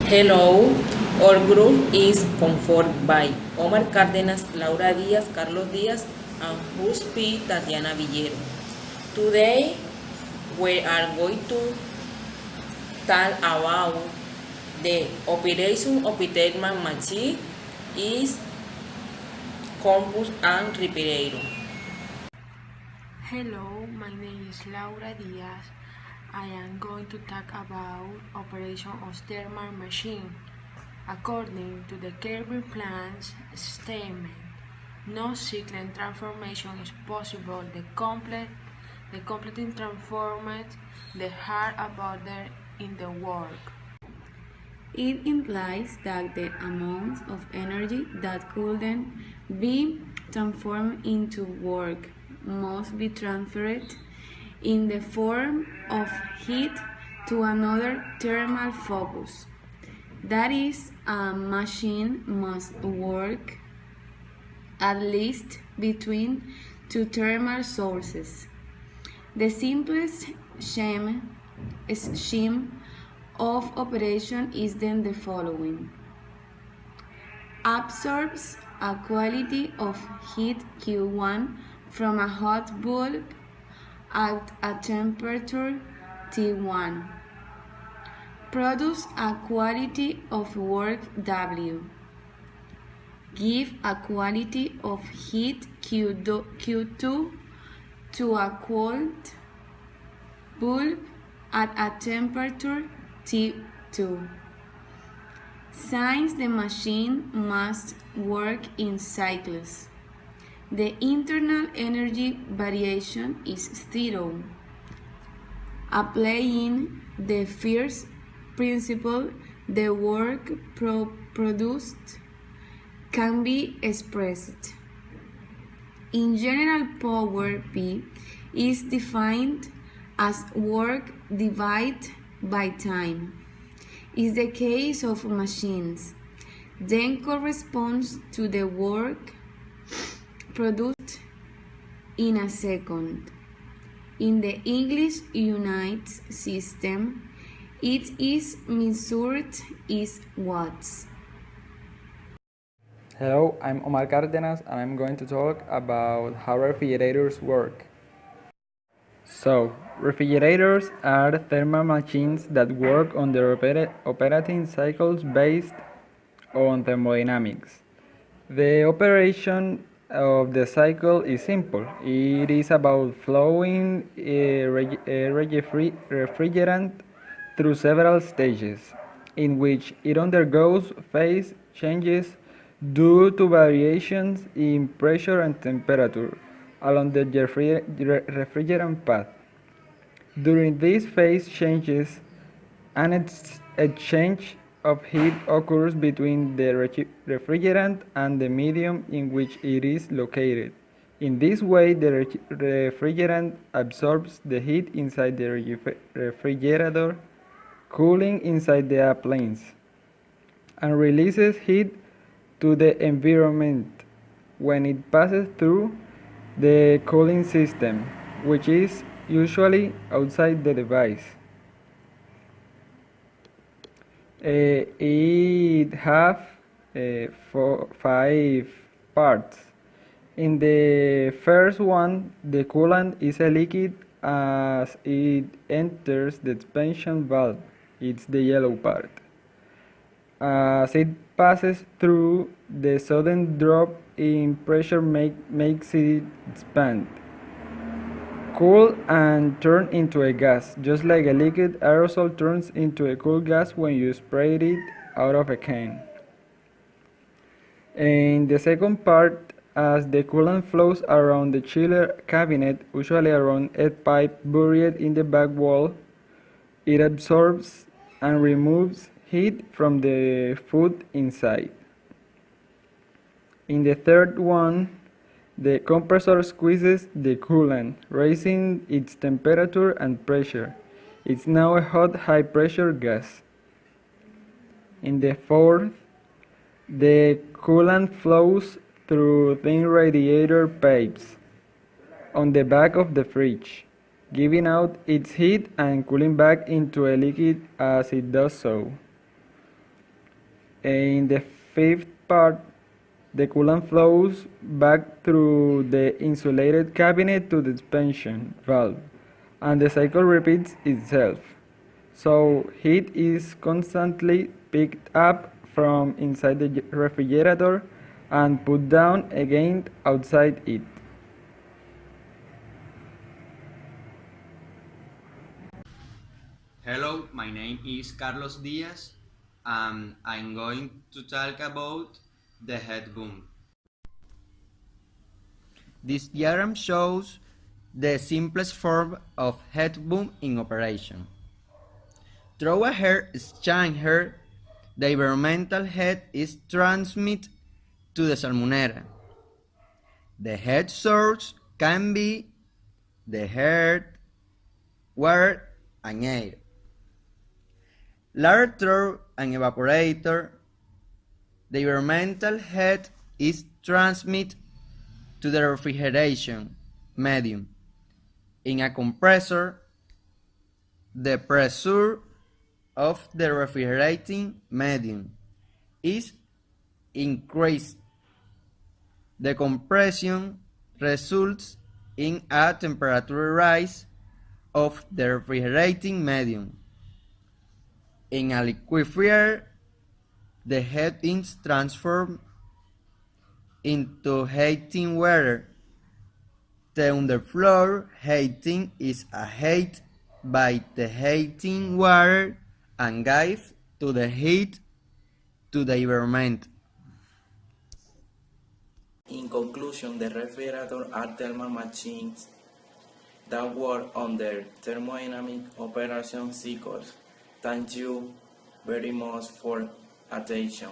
Hello, our group is conformed by Omar Cárdenas, Laura Díaz, Carlos Díaz, and Tatiana Villeros. Today, we are going to talk about the operation of the thermal machine is compass and refrigerator. Hello, my name is Laura Díaz. I am going to talk about operation of thermal machine. According to the Kirby plan's statement, no cyclic transformation is possible. The completely transformed the hard order in the work. It implies that the amount of energy that couldn't be transformed into work must be transferred in the form of heat to another thermal focus. That is, a machine must work at least between two thermal sources. The simplest scheme of operation is then the following. Absorbs a quantity of heat Q1 from a hot bulb at a temperature T1. Produce a quantity of work W. Give a quantity of heat Q2 to a cold bulb at a temperature T2. Since the machine must work in cycles, the internal energy variation is zero. Applying the first principle, the work produced can be expressed. In general, power P is defined as work divided by time. Is the case of machines, then corresponds to the work produced in a second. In the English unit system, it is measured is watts. Hello, I'm Omar Cárdenas and I'm going to talk about how refrigerators work. So, refrigerators are thermal machines that work on their operating cycles based on thermodynamics. The operation of the cycle is simple. It is about flowing a refrigerant through several stages, in which it undergoes phase changes due to variations in pressure and temperature along the refrigerant path. During these phase changes, an exchange of heat occurs between the refrigerant and the medium in which it is located. In this way, the refrigerant absorbs the heat inside the refrigerator, cooling inside the appliance, and releases heat to the environment when it passes through the cooling system, which is usually outside the device. It has 5 parts. In the first one, the coolant is a liquid as it enters the expansion valve. It's the yellow part. As it passes through, the sudden drop in pressure makes it expand, cool, and turn into a gas, just like a liquid aerosol turns into a cool gas when you spray it out of a can. In the second part, as the coolant flows around the chiller cabinet, usually around a pipe buried in the back wall, it absorbs and removes heat from the food inside. In the third one, the compressor squeezes the coolant, raising its temperature and pressure. It's now a hot, high-pressure gas. In the fourth, the coolant flows through thin radiator pipes on the back of the fridge, giving out its heat and cooling back into a liquid as it does so. In the fifth part, the coolant flows back through the insulated cabinet to the expansion valve, and the cycle repeats itself. So heat is constantly picked up from inside the refrigerator and put down again outside it. Hello, my name is Carlos Díaz, and I'm going to talk about the head boom. This diagram shows the simplest form of head boom in operation. Through a heat exchanger, the environmental heat is transmitted to the salmonera. The heat source can be the air, water, and air. Later through an evaporator, the environmental heat is transmitted to the refrigeration medium. In a compressor, the pressure of the refrigerating medium is increased. The compression results in a temperature rise of the refrigerating medium. In a liquefier, the heat is transformed into heating water. The underfloor heating is a heat by the heating water and gives to the heat to the environment. In conclusion, the refrigerators are thermal machines that work under thermodynamic operation cycles. Thank you very much for attention.